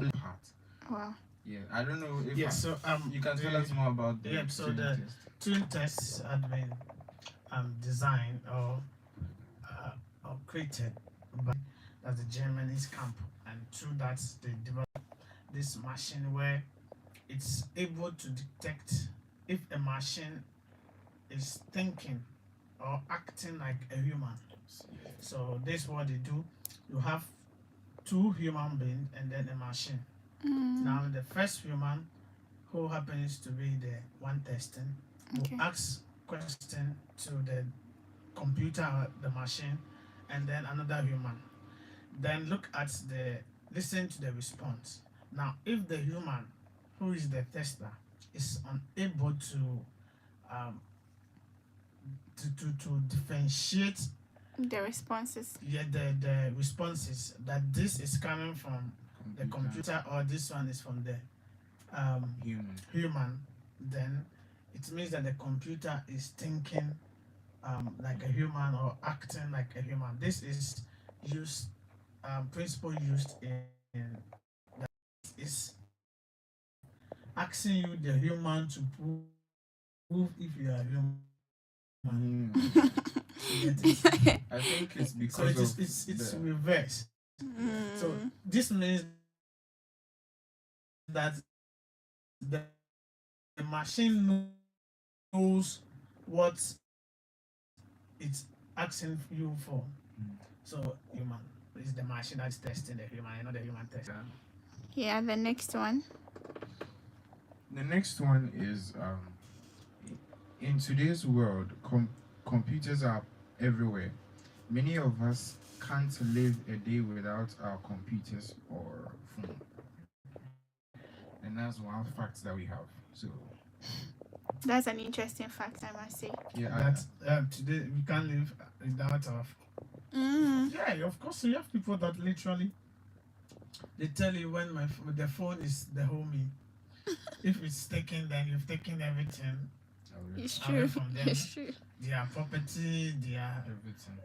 heart. Wow. Yeah, I don't know if So you can tell us more about the so Turing the test. Turing tests had been designed or created by the Germany's camp, and through that they developed this machine where it's able to detect if a machine is thinking or acting like a human. So this is what they do. You have two human beings and then a machine. Now the first human, who happens to be the one testing, Okay. will ask question to the computer or the machine, and then another human. Then listen to the response. Now, if the human, who is the tester, is unable um, to differentiate The responses. the responses, that this is coming from the computer or this one is from the human, then it means that the computer is thinking like a human or acting like a human. This is used principle used in that is asking you the human to prove if you are human. You get it? I think it's So because of it's reverse. So this means that the machine knows what it's asking you for. So human is the machine that's testing the human, not the human testing. Yeah, the next one. The next one is in today's world, computers are everywhere. Many of us can't live a day without our computers or phone, and that's one fact that we have. So That's an interesting fact, I must say. yeah, That today we can't live without our. Yeah, of course you have people that literally they tell you when the phone is the homie. If it's taken, then you've taken everything It's away true. from them. It's true. Their property, everything.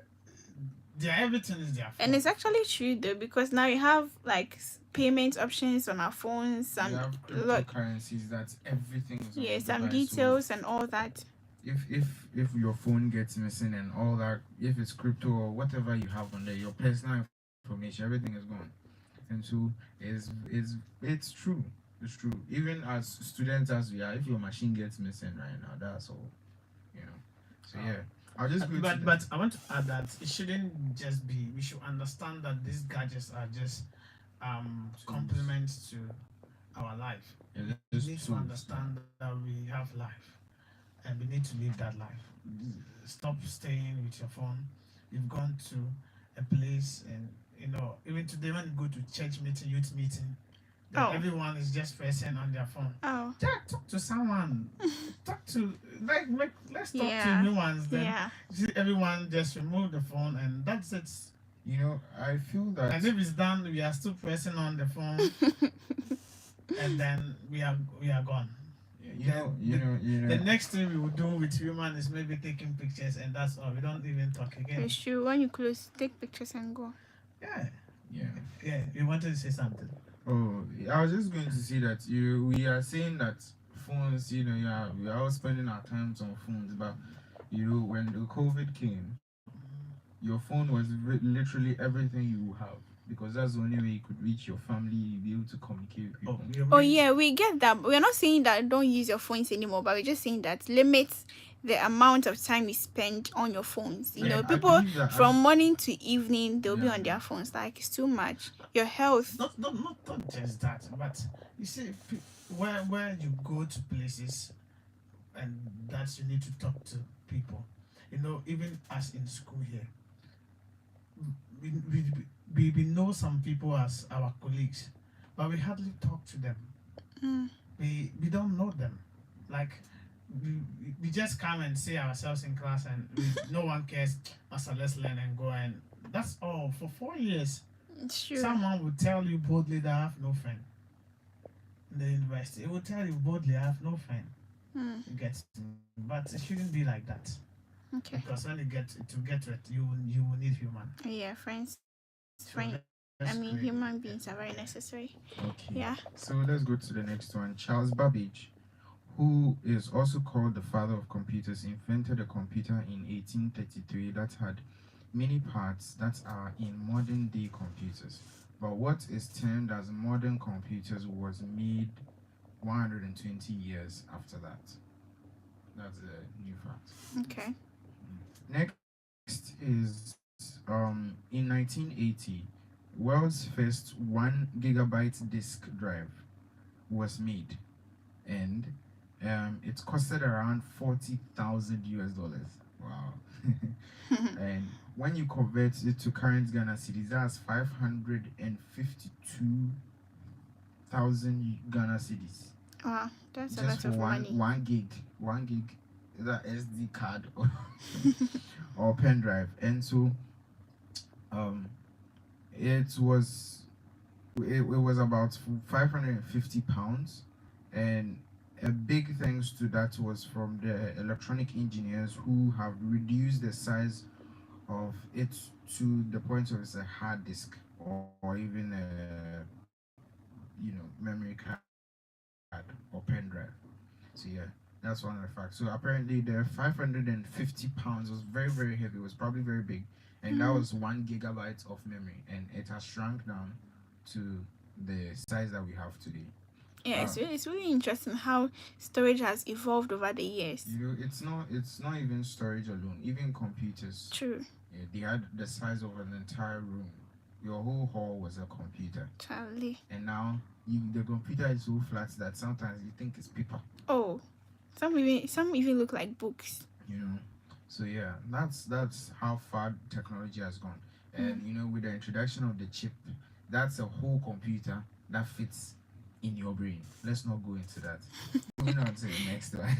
their everything is their phone. And it's actually true though, because now you have like payment options on our phones, You some have cryptocurrencies that everything is on the some device, details so and all that. if your phone gets missing and all that, if it's crypto or whatever you have on there, your personal information, everything is gone. And so it's true. It's true. Even as students as we are, if your machine gets missing right now, that's all. You know. So yeah. I'll just go to but I want to add that it shouldn't just be. We should understand that these gadgets are just complements to our life. Yeah, We need to understand that we have life, and we need to live that life. Stop staying with your phone. You've gone to a place, and even today when you go to church meeting, youth meeting, then everyone is just pressing on their phone. Oh. Jack, talk to someone. Talk to let's talk to humans. Then see, everyone just remove the phone, and that's it. You know, I feel that. And if it's done, we are still pressing on the phone, and then we are gone. The next thing we will do with human is maybe taking pictures, and that's all. We don't even talk again. It's true. When you close, take pictures and go. Yeah. You wanted to say something? Oh, I was just going to say that we are saying that phones, we are all spending our times on phones, but when the COVID came, your phone was literally everything you have, because that's the only way you could reach your family, be able to communicate with people. Oh yeah, we get that. We're not saying that don't use your phones anymore, but we're just saying that limit the amount of time you spend on your phones. People from morning to evening, they'll be on their phones. Like, it's too much. Your health. Not just that, but you see, where you go to places and that you need to talk to people. Even as in school here, we know some people as our colleagues, but we hardly talk to them. We don't know them. Like, we just come and see ourselves in class, and no one cares. Master, let's learn and go, and that's all. For 4 years, someone will tell you boldly that I have no friend in the university. It will tell you boldly I have no friend. You get me? But it shouldn't be like that. Okay. Because when you get to it, you will need human. Yeah, friends. I mean, great. human beings are very necessary. Okay. Yeah. So let's go to the next one. Charles Babbage, who is also called the father of computers, invented a computer in 1833 that had many parts that are in modern day computers. But what is termed as modern computers was made 120 years after that. That's a new fact. Okay. Next is in 1980, world's first 1 gigabyte disk drive was made, and it costed around 40,000 US dollars. Wow. And when you convert it to current Ghana cedis, that's 552,000 Ghana cedis. Wow, that's a Just lot for of money. 1 gig, is that SD card or pen drive. And so um it was it was about 550 pounds, and a big thanks to that was from the electronic engineers who have reduced the size of it to the point of it's a hard disk, or even a memory card or pen drive. So yeah, that's one of the facts. So apparently the 550 pounds was very, very heavy. It was probably very big, and that was 1 gigabyte of memory, and it has shrunk down to the size that we have today. Yeah, it's really interesting how storage has evolved over the years. It's not even storage alone. Even computers, True. they had the size of an entire room. Your whole hall was a computer, Charlie. and now the computer is so flat that sometimes you think it's paper. Oh, some even look like books. So yeah, that's how far technology has gone. And with the introduction of the chip, that's a whole computer that fits in your brain. Let's not go into that. Moving on to the next one.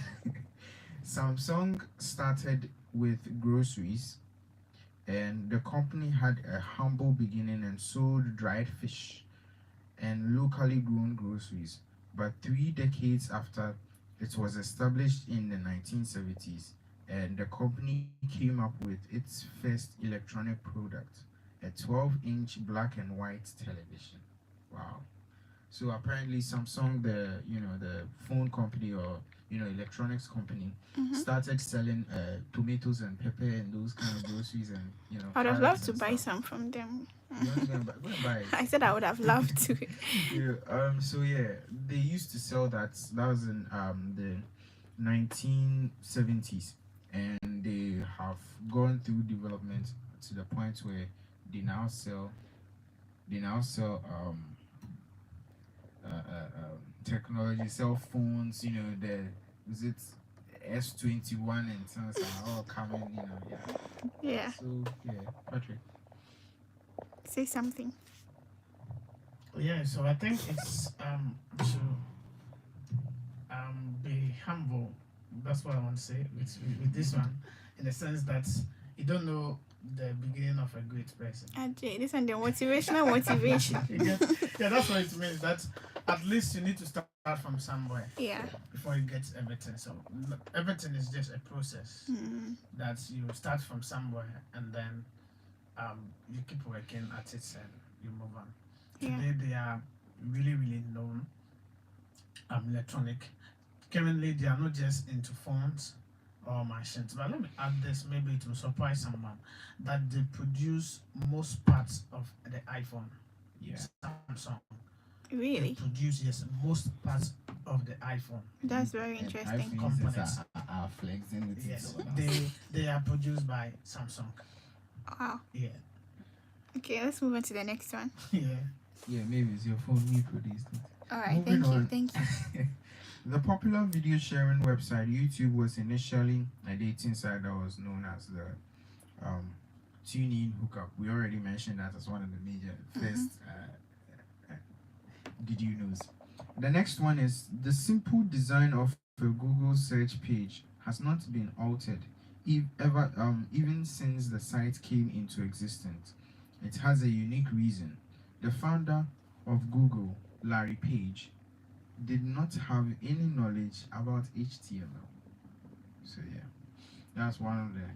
Samsung started with groceries, and the company had a humble beginning and sold dried fish and locally grown groceries. But 3 decades after it was established in the 1970s, and the company came up with its first electronic product, a 12-inch black and white television. Wow. So apparently Samsung, the phone company, or electronics company, started selling tomatoes and pepper and those kind of groceries, and I would have carrots loved to and buy stuff. some from them. You want to go and buy it? I said I would have loved to. So yeah, they used to sell that. That was in the 1970s, and they have gone through development to the point where they now sell technology, cell phones. The is it S21 and things are all coming. Yeah. Yeah. So yeah, Patrick. Say something. Yeah, so I think it's to be humble. That's what I want to say with this one, in the sense that you don't know the beginning of a great person. Ajay, this and the motivational motivation. Yeah, that's what it means. That at least you need to start from somewhere Yeah. before you get everything. So everything is just a process that you start from somewhere, and then you keep working at it and you move on. Yeah. Today they are really, really known electronic. Currently they are not just into phones or machines, but let me add this, maybe it will surprise someone, that they produce most parts of the iPhone. Yeah. Samsung. They Really? produce, yes, most parts of the iPhone. That's very And interesting. iPhone users Components. are flexing with Yes, it. all now. they are produced by Samsung. Wow. Yeah. Okay, let's move on to the next one. Yeah. Yeah, maybe it's your phone we produced it. All right. Moving Thank you. on. Thank you. The popular video sharing website YouTube was initially a dating site that was known as the TuneIn Hookup. We already mentioned that as one of the major first did you knows. The next one is the simple design of a Google search page has not been altered even since the site came into existence. It has a unique reason. The founder of Google, Larry Page, did not have any knowledge about HTML. So yeah, that's one of the.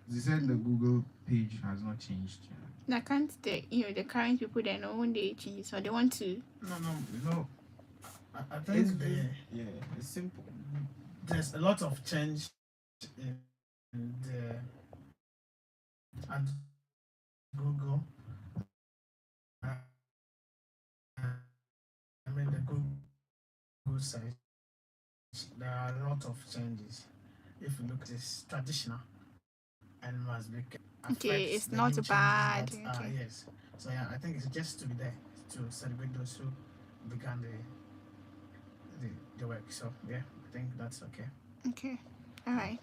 They said the Google page has not changed. Now can't the current people they know when they change, so they want to. No. I think it's simple. there's a lot of change in the at Google. I mean the Google site. There are a lot of changes. If you look at this traditional and must be Okay, affects it's the not new changes bad. that Okay. yes. So yeah, I think it's just to be there to celebrate those who began the work. So yeah, I think that's okay. Okay. All right.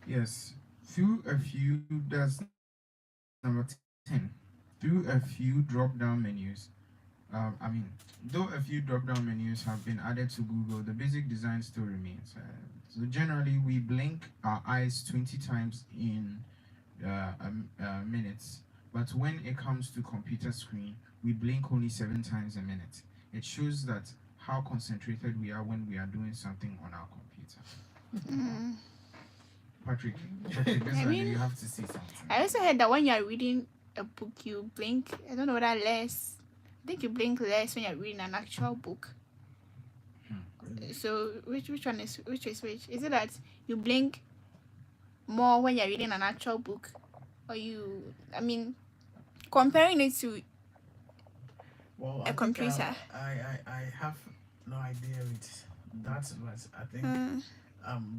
Yes. Through a few, that's number 10. Through a few drop down menus, though a few drop down menus have been added to Google, the basic design still remains. So generally, we blink our eyes 20 times in minutes, but when it comes to computer screen, we blink only 7 times a minute. It shows that how concentrated we are when we are doing something on our computer. Mm. Patrick, this I one mean, you have to say something. I also heard that when you're reading a book, you blink. I don't know whether less. I think you blink less when you're reading an actual book. So which one is which? Is it that you blink more when you're reading an actual book, or comparing it to Well, a computer? I have no idea with that, but I think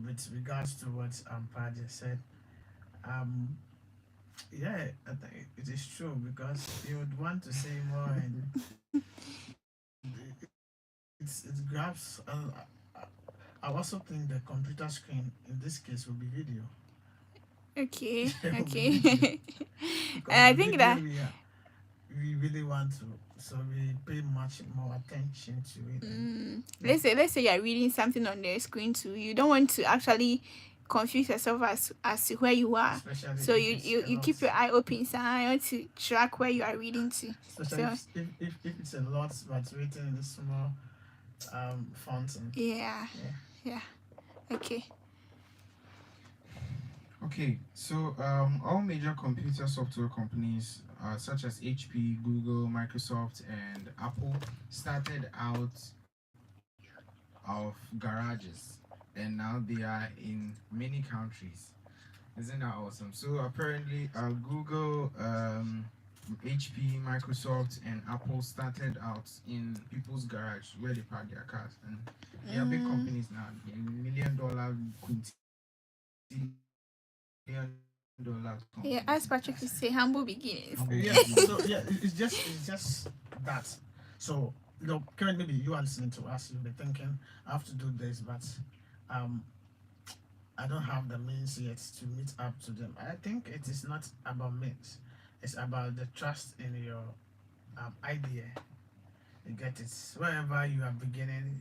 with regards to what Paja said, yeah, I think it is true because you would want to say more and it grabs. I also think the computer screen in this case will be video. Okay, It will be okay. video. And I Because think video that we really want to, so we pay much more attention to it. let's say you're reading something on the screen too. You don't want to actually confuse yourself as to where you are. Especially So if it's a you lot. keep your eye open, so I want to track where you are reading to. Especially So if it's a lot, but written in a small font. And, yeah. Okay. Okay, so all major computer software companies, such as HP, Google, Microsoft, and Apple, started out of garages, and now they are in many countries. Isn't that awesome? So apparently, Google, HP, Microsoft, and Apple started out in people's garage where they park their cars, and they are big companies now, $1 million, $1 Yeah, as Patrick would say, humble beginnings. yeah, so yeah, it's just that. So currently maybe you are listening to us, you'll be thinking, I have to do this, but I don't have the means yet to meet up to them. I think it is not about means; it's about the trust in your idea. You get it. Wherever you are beginning,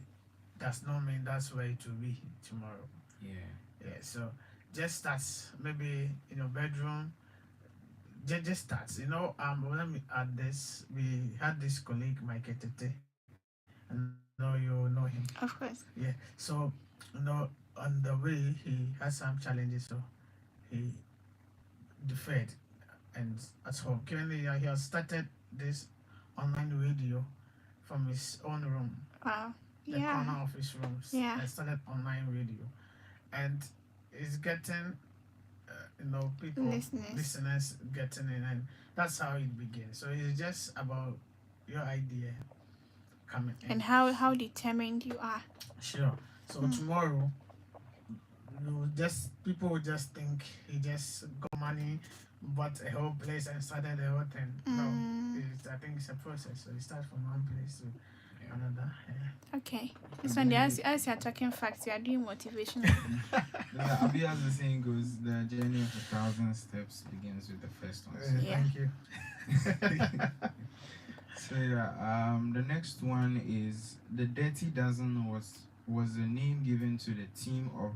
does not mean that's where it will be tomorrow. Yeah. So just start maybe in your bedroom. Just start. Let me add this. We had this colleague, Mike Tete. I know you know him. Of course. Yeah. So on the way he had some challenges, so he deferred, and at home currently he has started this online radio from his own room, Wow. the corner of his rooms. Yeah. And started online radio, and it's getting people listeners getting in, and that's how it begins. So it's just about your idea coming in. And how determined you are. Sure. So tomorrow people will just think he just got money, bought a whole place and started the whole thing. No, I think it's a process. So you start from one place to another. Yeah. Okay. This one, as you're talking facts, you are doing motivation. Abi, as the saying goes, the journey of 1,000 steps begins with the first one. Yeah. Thank you. So the next one is the Dirty Dozen was the name given to the team of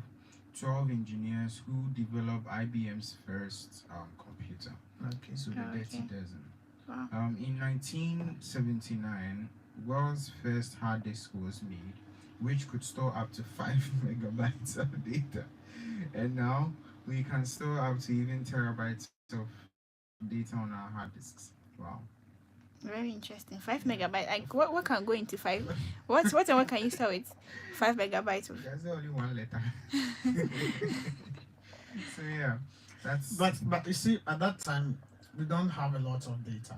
12 engineers who developed IBM's first computer. Okay. So the Dirty Dozen. Wow. In 1979, world's first hard disk was made, which could store up to 5 megabytes of data, and now we can store up to even terabytes of data on our hard disks. Wow. Very interesting. 5 megabytes. Like what can go into five? What and what can you start with 5 megabytes of? There's only one letter. So yeah, that's. But you see, at that time, we don't have a lot of data,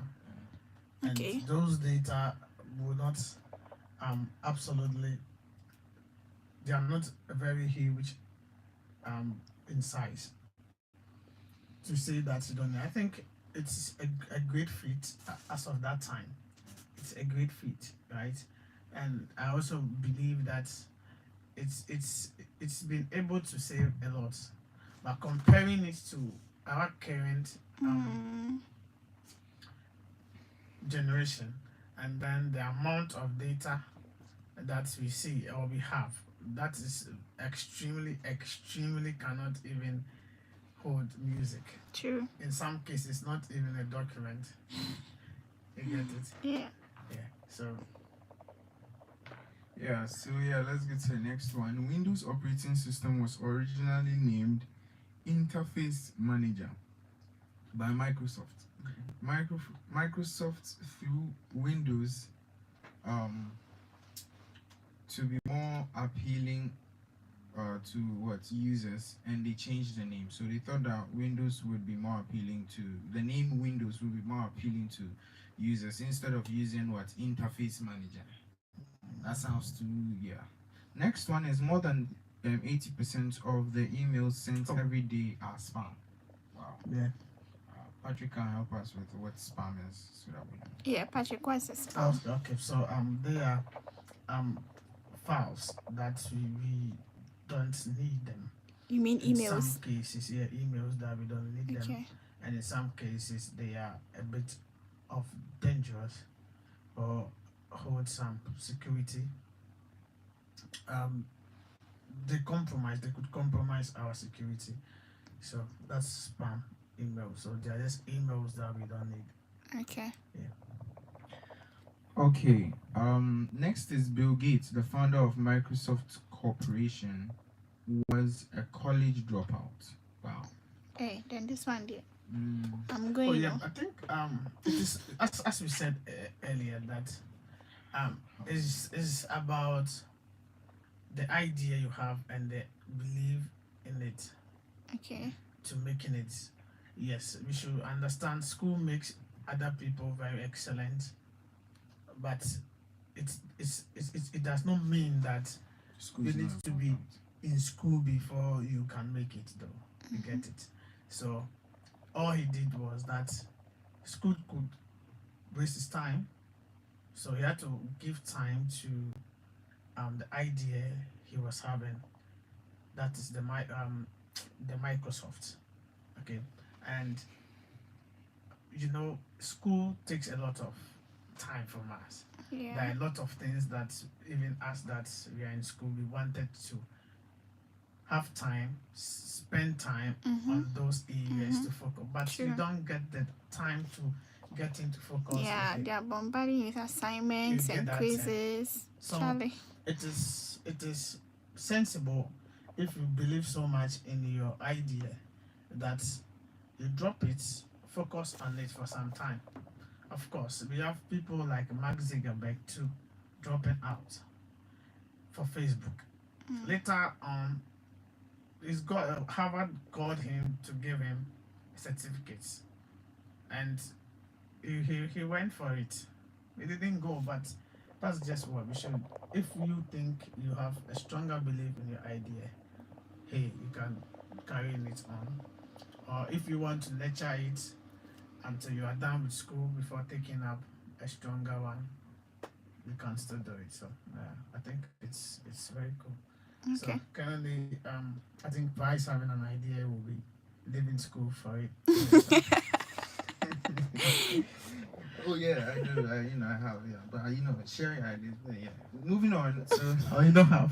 and Okay. those data will not absolutely. They are not very huge in size. To say that you don't, I think it's a great feat as of that time. It's a great feat, right? And I also believe that it's been able to save a lot. But comparing it to our current generation, and then the amount of data that we see or we have, that is extremely cannot even hold music. True. In some cases, not even a document. You get it? Yeah. Yeah. So Yeah, let's get to the next one. Windows operating system was originally named Interface Manager by Microsoft. Microsoft through Windows to be more appealing to what users, and they changed the name. So they thought that Windows would be more appealing to the name Windows would be more appealing to users instead of using what Interface Manager. That sounds too Next one is more than 80% of the emails sent every day are spam. Wow. yeah. Patrick can help us with what spam is so that we know. Yeah, Patrick, what's a spam? Okay. So they are files that we don't need them. You mean In emails? some cases, yeah, emails that we don't need them, Okay. and in some cases they are a bit of dangerous or hold some security. They could compromise our security. So that's spam emails. So they are just emails that we don't need. Okay. Okay. Next is Bill Gates, the founder of Microsoft Corporation, was a college dropout. Wow. Hey, then this one there. I'm Oh going. yeah, I think it is as we said earlier that is about the idea you have and the belief in it Okay. to making it. Yes, we should understand school makes other people very excellent, but it does not mean that School you is need not to be important. in school before you can make it though. You get it? So all he did was that school could waste his time, so he had to give time to the idea he was having. That is the Microsoft. Okay, and school takes a lot of time from us. There Yeah. are a lot of things that even us that we are in school we wanted to have time, spend time on those areas to focus, but you True. don't get the time to get into focus. Yeah, with it. they are bombarding you with assignments You get and that, quizzes. So Charlie. it is sensible if you believe so much in your idea that you drop it, focus on it for some time. Of course, we have people like Mark Zuckerberg too dropping out for Facebook. Later on, Harvard called him to give him certificates, and he went for it. He didn't go, but that's just what we should. If you think you have a stronger belief in your idea, hey, you can carry it on. Or if you want to nurture it until you are done with school before taking up a stronger one, you can still do it. So I think it's very cool. Okay. So currently, I think Price having an idea will be leaving school for it. Oh yeah, I do. I have but sharing ideas. Yeah. Moving on. So Oh, you don't have.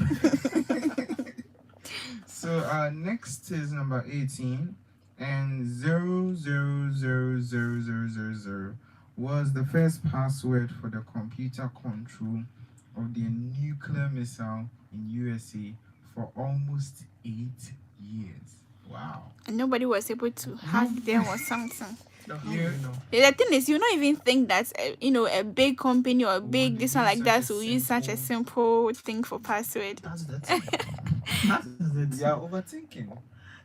so next is number 18, and 000000 was the first password for the computer control of the nuclear missile in USA for almost 8 years. Wow. and nobody was able to hack them or something. Yeah. The thing is, you don't even think that a big company or a Would big this one use like that such a will use such a simple thing for password. That's the thing. That's the thing. They are overthinking.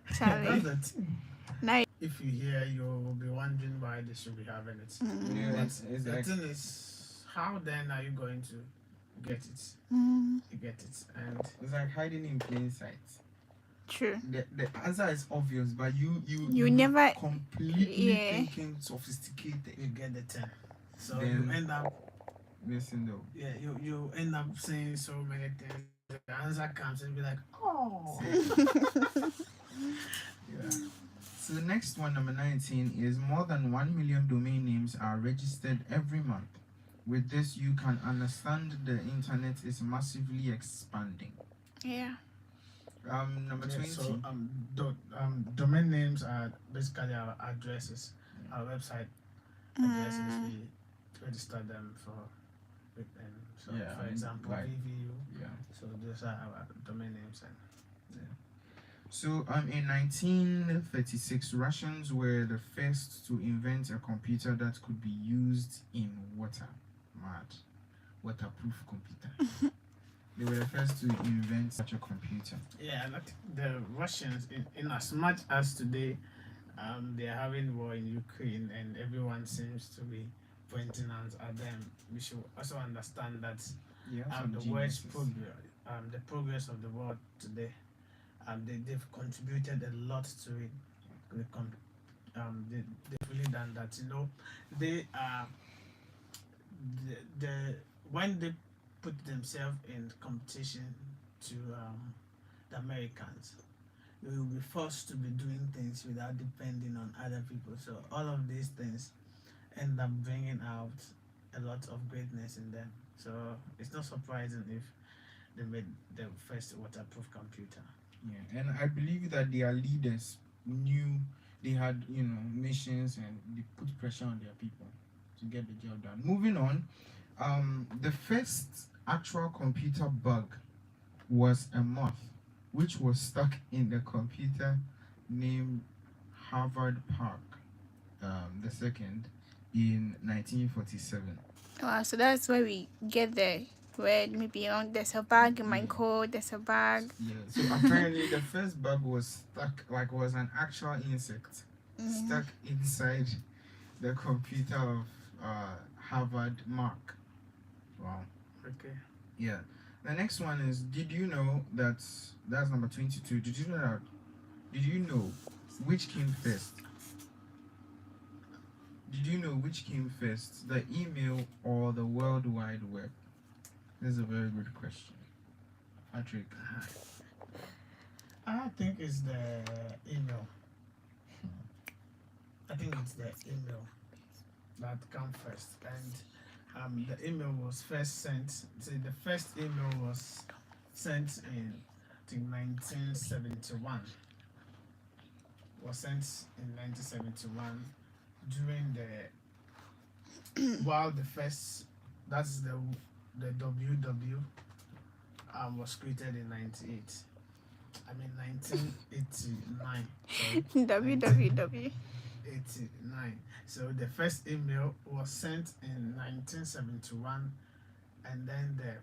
That's Charlie. the thing. Now, If you hear, you will be wondering why they should be having it. Yeah, But it's the like, thing is, how then are you going to get it? You get it, and it's like hiding in plain sight. true. The answer is obvious, but You never- completely yeah. thinking sophisticated. you get the 10. So Then- you end up, Listen though. yeah, you end up saying so many things. The answer comes and be like, oh. Yeah. So the next one, number 19, is more than 1 million domain names are registered every month. With this, you can understand the internet is massively expanding. Yeah. Number Yeah, 20. so domain names are basically our addresses, our website addresses. We register them for so Yeah, for example, like- VVU. Yeah. So those are our domain names. And So in 1936, Russians were the first to invent a computer that could be used in water. Mad. Waterproof computer. They were the first to invent such a computer. yeah, and I think the Russians, in as much as today, they are having war in Ukraine, and everyone seems to be pointing out at them. We should also understand that Yeah. the world's progress, the progress of the world today, they've contributed a lot to it. They've really done that. They are the when they put themselves in competition to the Americans, they will be forced to be doing things without depending on other people. So all of these things end up bringing out a lot of greatness in them. So it's not surprising if they made the first waterproof computer. Yeah, and I believe that their leaders knew they had, missions, and they put pressure on their people to get the job done. Moving on, the first actual computer bug was a moth, which was stuck in the computer named Harvard Park, the second, in 1947. Wow, so that's where we get the word maybe there's a bug in my Yeah. code, there's a bug. Yeah. So apparently the first bug was stuck, was an actual insect stuck inside the computer of Harvard Mark. Wow. Okay. Yeah. The next one is, did you know that's number 22. Did you know which came first? Did you know which came first, the email or the World Wide Web? This is a very good question. Patrick. I think it's the email. I think it's the email that come first, and the email was first sent. See, the first email was sent in, I think, 1971. Was sent in 1971 during the while the first, that's the WW was created in 98. I mean 1989. Sorry. www. 89. So the first email was sent in 1971, and then the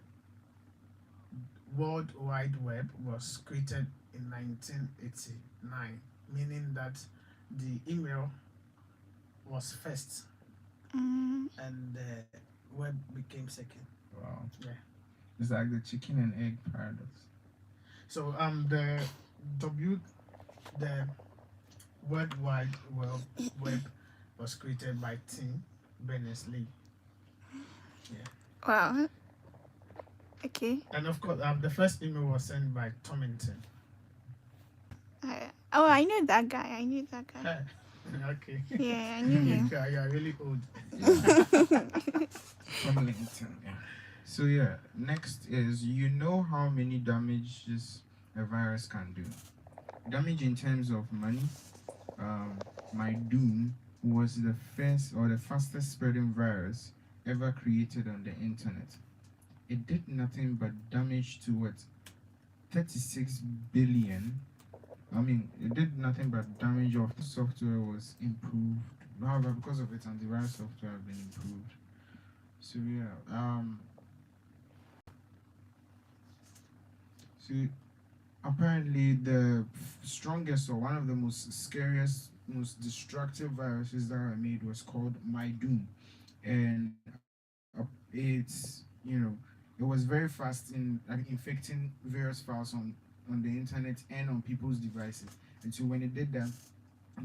World Wide Web was created in 1989, meaning that the email was first and the web became second. Wow. Yeah. It's like the chicken and egg paradox. So the World Wide Web was created by Tim Berners-Lee. Wow. Okay. And of course, the first email was sent by Tomlinson. I knew that guy. Okay. Yeah, I knew him. You are really old. Tomlinson. Yeah. So yeah, next is, how many damages a virus can do. Damage in terms of money. My Doom was the first or the fastest spreading virus ever created on the internet. It did nothing but damage to 36 billion I mean, it did nothing but damage of the software was improved. However, because of it, antivirus software have been improved. So yeah, so apparently the strongest or one of the most scariest, most destructive viruses that I made was called My Doom, and it's it was very fast in infecting various files on the internet and on people's devices. And so when it did that,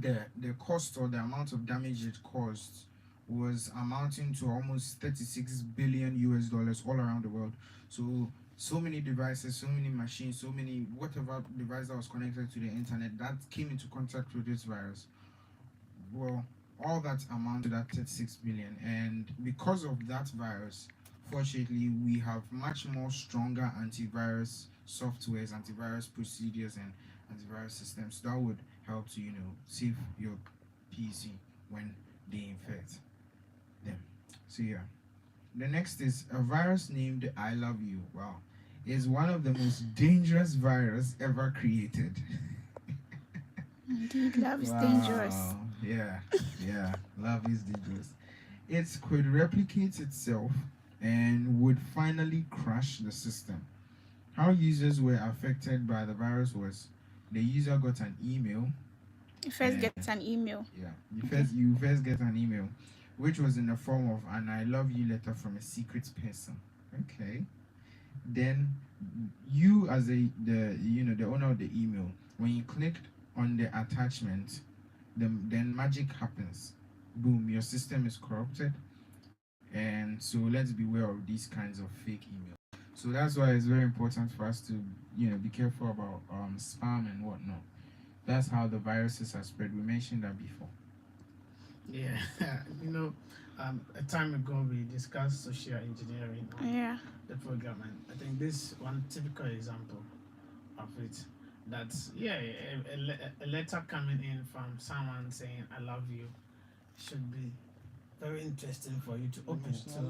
the cost or the amount of damage it caused was amounting to almost 36 billion US dollars all around the world. So many devices, so many machines, so many whatever device that was connected to the internet that came into contact with this virus, well, all that amounted to that 36 billion. And because of that virus, fortunately, we have much more stronger antivirus softwares, antivirus procedures, and antivirus systems that would help to save your PC when they infect them. So yeah, the next is a virus named I Love You. Wow, is one of the most dangerous virus ever created. Indeed, love is dangerous. Yeah, yeah, love is dangerous. It could replicate itself and would finally crash the system. How users were affected by the virus was the user got an email. You first get an email. Yeah, you first get an email, which was in the form of an "I love you" letter from a secret person. Okay. Then you, as the owner of the email, when you clicked on the attachment, then magic happens. Boom, your system is corrupted. And so let's beware of these kinds of fake emails. So that's why it's very important for us to be careful about spam and whatnot. That's how the viruses are spread. We mentioned that before. Yeah, a time ago we discussed social engineering on Yeah. the program, and I think this one typical example of it. That's a letter coming in from someone saying "I love you" should be very interesting for you to open. So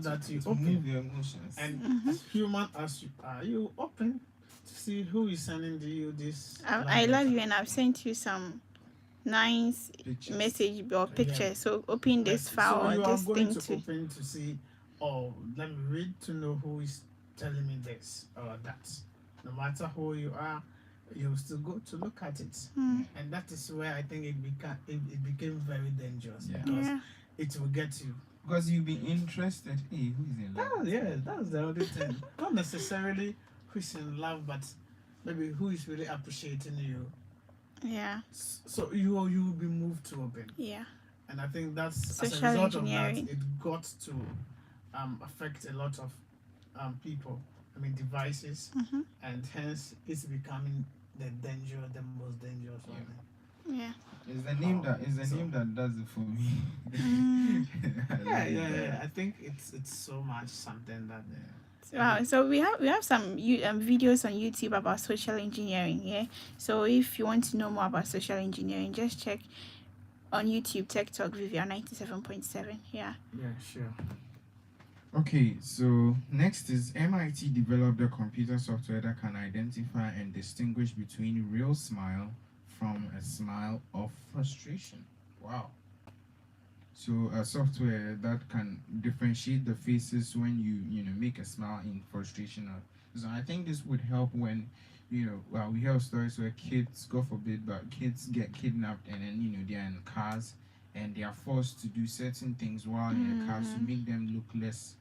that you Move open, your emotions. and as human as you are, you open to see who is sending to you this. I love you, and I've sent you some nice Pictures. message or picture. Yeah. So open this file So or you are this going thing to to. open to see, oh, let me read to know who is telling me this or that. No matter who you are, you still go to look at it, and that is where I think it became very dangerous because Yeah. it will get you. Because you'll be interested. Hey, who is in love? That's the other thing. Not necessarily who's in love, but maybe who is really appreciating you. Yeah. So you will be moved to open. Yeah. And I think that's as a Social result of engineering. that, it got to affect a lot of people. I mean, devices, and hence it's becoming the most dangerous one. Yeah. It's the name that does it for me. Yeah. I think it's so much something that. Wow. So we have some videos on YouTube about social engineering. Yeah. So if you want to know more about social engineering, just check on YouTube Tech Talk VVR 97.7. Yeah. Yeah, sure. Okay, so next is MIT developed a computer software that can identify and distinguish between real smile from a smile of frustration. Wow. So a software that can differentiate the faces when you make a smile in frustration. So I think this would help when we hear stories where kids, God forbid, but kids get kidnapped and then they are in cars and they are forced to do certain things while in the cars to make them look less.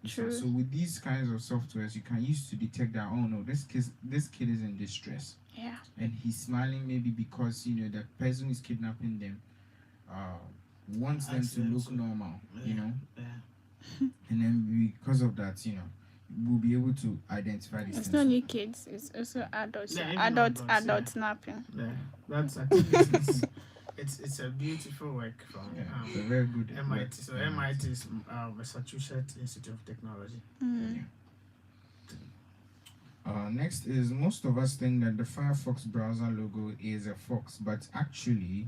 True. So with these kinds of softwares, you can use to detect that, oh no, this kid is in distress. Yeah. And he's smiling maybe because the person who's kidnapping them wants them to look normal, Yeah. and then because of that, we'll be able to identify these It's things. not only kids; it's also adults. Yeah, even adult adults, napping. Yeah, that's I think it's a beautiful work from It's a very good MIT. work. So MIT is Massachusetts Institute of Technology. Next is, most of us think that the Firefox browser logo is a fox, but actually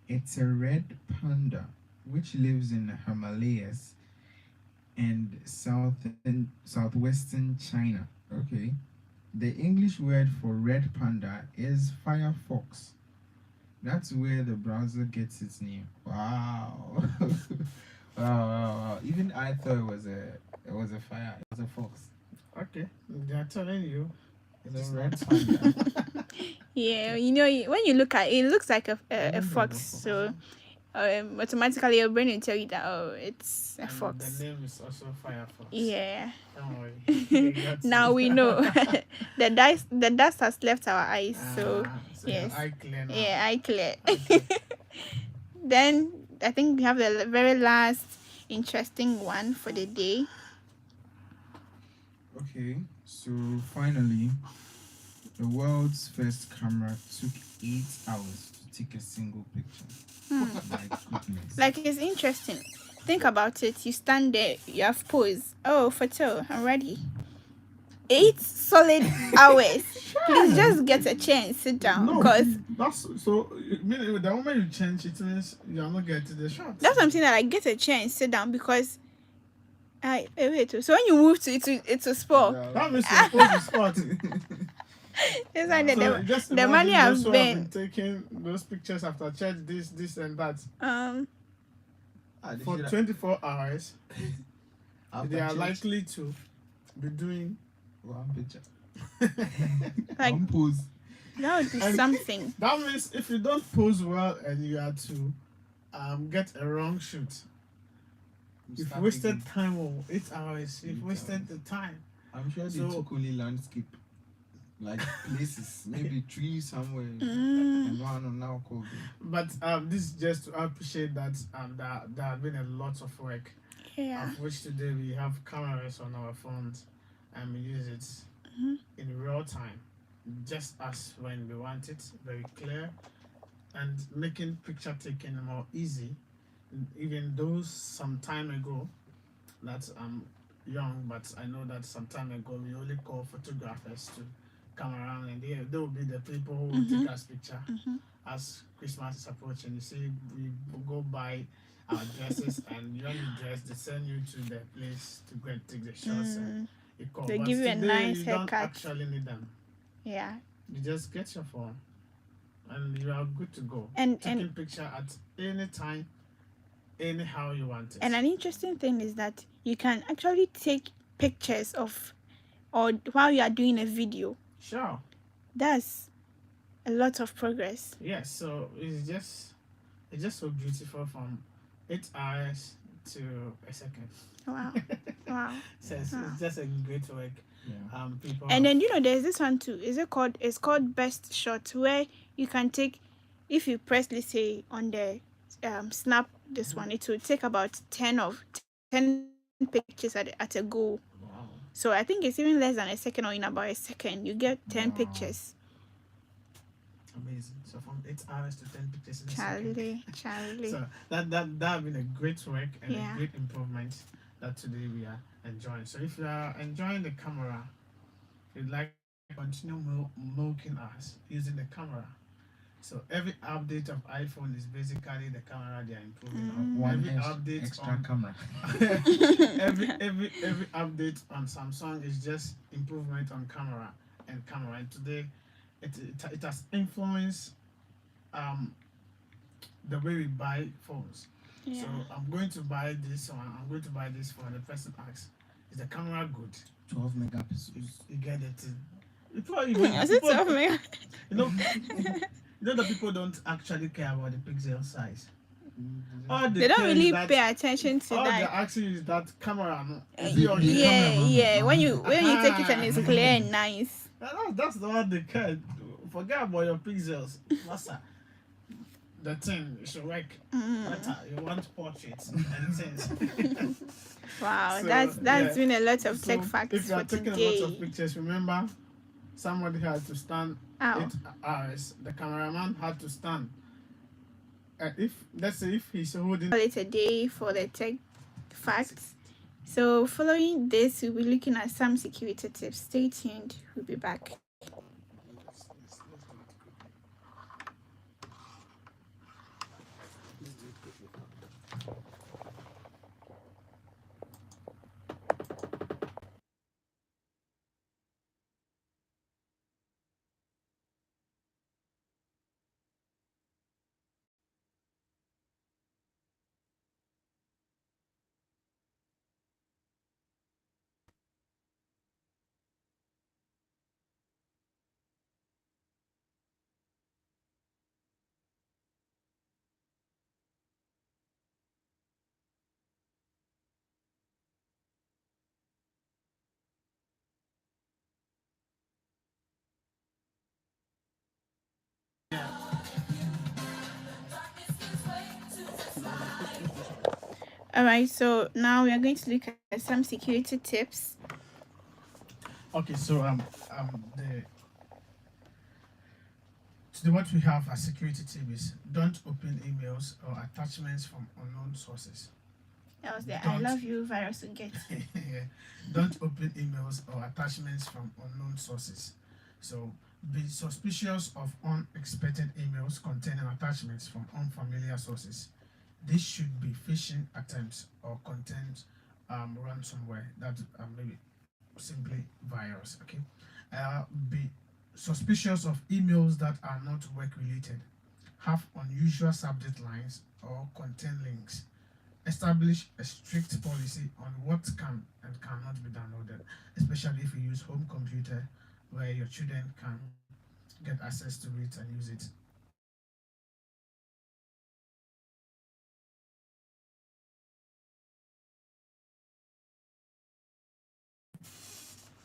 it's a red panda which lives in the Himalayas and southwestern China. Okay. The English word for red panda is Firefox. That's where the browser gets its name. Wow. Wow, wow, wow. Even I thought it was a fire. It was a fox. Okay, they're telling you It's it's a red not. panda. Yeah, you know, when you look at it, it looks like a Even though fox. it's a fox. So automatically your brain will tell you that, oh, it's a And fox. the name is also Firefox. Yeah. Don't worry. We got Now you. we know. The dust has left our eyes. So So yes. your eye clear now. Yeah, eye clear. Okay. Then I think we have the very last interesting one for the day. Okay, so finally, the world's first camera took 8 hours to take a single picture. My goodness. Like, it's interesting. Think about it. You stand there, you have pose. Oh, photo, I'm ready. 8 solid hours. Please just get a chair and sit down. No, Because that's so. Meaning the moment you change, it means you are not getting the shot. that's what I'm saying, that I get a chair and sit down because wait. So when you move to it will spoil. That means you're supposed to spot. It's like So just the money imagine I've those who have been been taking those pictures after church, this and that They for should have- 24 hours. after They are church, likely to be doing. one picture. like One pose. that would be And- something. That means if you don't pose well and you are to get a wrong shoot, you've Start wasted again. time. 8 hours. You've 8 wasted hours. the time. I'm sure they So- took only landscape, like places, maybe trees somewhere, Mm. and one on now called. But this is just to appreciate that there have been a lot of work. Yeah. Of which today we have cameras on our phones and we use it Mhm. in real time, just as when we want it, very clear, and making picture taking more easy. Even though some time ago, that I'm young, but I know that some time ago we only call photographers to come around and they will be the people who will take us picture. Mhm. As Christmas is approaching, you see, we go buy our dresses, and when you dress, they send you to the place to go and take the shots. And you call. They But give you a today, nice you don't haircut. actually need them. Yeah. You just get your phone, and you are good to go. And Taking picture at any time, anyhow you want it. And an interesting thing is that you can actually take pictures of, or while you are doing a video. Sure. That's a lot of progress. Yes. So it's just so beautiful from 8 hours to a second. Wow. Wow. So it's just a great work. Yeah. People. And then there's this one too. It's called Best Shot, where you can take, if you press, let's say, on the snap this one, it will take about 10 pictures at a go. Wow. So I think it's even less than a second, or in about a second you get 10 Wow. pictures. Amazing. So from 8 hours to 10 pictures in a second. Charlie. So that have been a great work and Yeah. a great improvement that today we are enjoying. So if you are enjoying the camera, you'd like to continue milking us using the camera. So every update of iPhone is basically the camera they are improving on. One Every update extra on camera. every update on Samsung is just improvement on camera. And today it has influenced the way we buy phones. Yeah. So I'm going to buy this one. I'm going to buy this phone. The person asks, "Is the camera good?" 12 megapixels. You get it. People even Is it people, so many? you know that people don't actually care about the pixel size. All They don't care really is that, pay attention to all they're that. asking is that camera. No? Is it on the Yeah, camera? yeah. When you take it and it's clear and nice. That's the one they care. Forget about your pixels. Massa. The thing should work better. You want portraits and things. Wow, So, that's yeah. been a lot of tech So, facts if you for are taking a lot today. of pictures, remember somebody had to stand Ow. 8 hours. The cameraman had to stand. And if let's say if he's holding Call it a day for the tech facts. So following this, we'll be looking at some security tips. Stay tuned. We'll be back. All right, so now we are going to look at some security tips. Okay, so what we have as security tip is don't open emails or attachments from unknown sources. Else the I love you virus will get. Don't open emails or attachments from unknown sources. So be suspicious of unexpected emails containing attachments from unfamiliar sources. This should be phishing attempts or content ransomware that maybe simply virus. Okay, be suspicious of emails that are not work related, have unusual subject lines, or contain links. Establish a strict policy on what can and cannot be downloaded, especially if you use home computer where your children can get access to it and use it.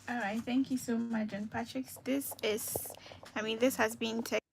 All right, thank you so much, John Patrick. This has been Tech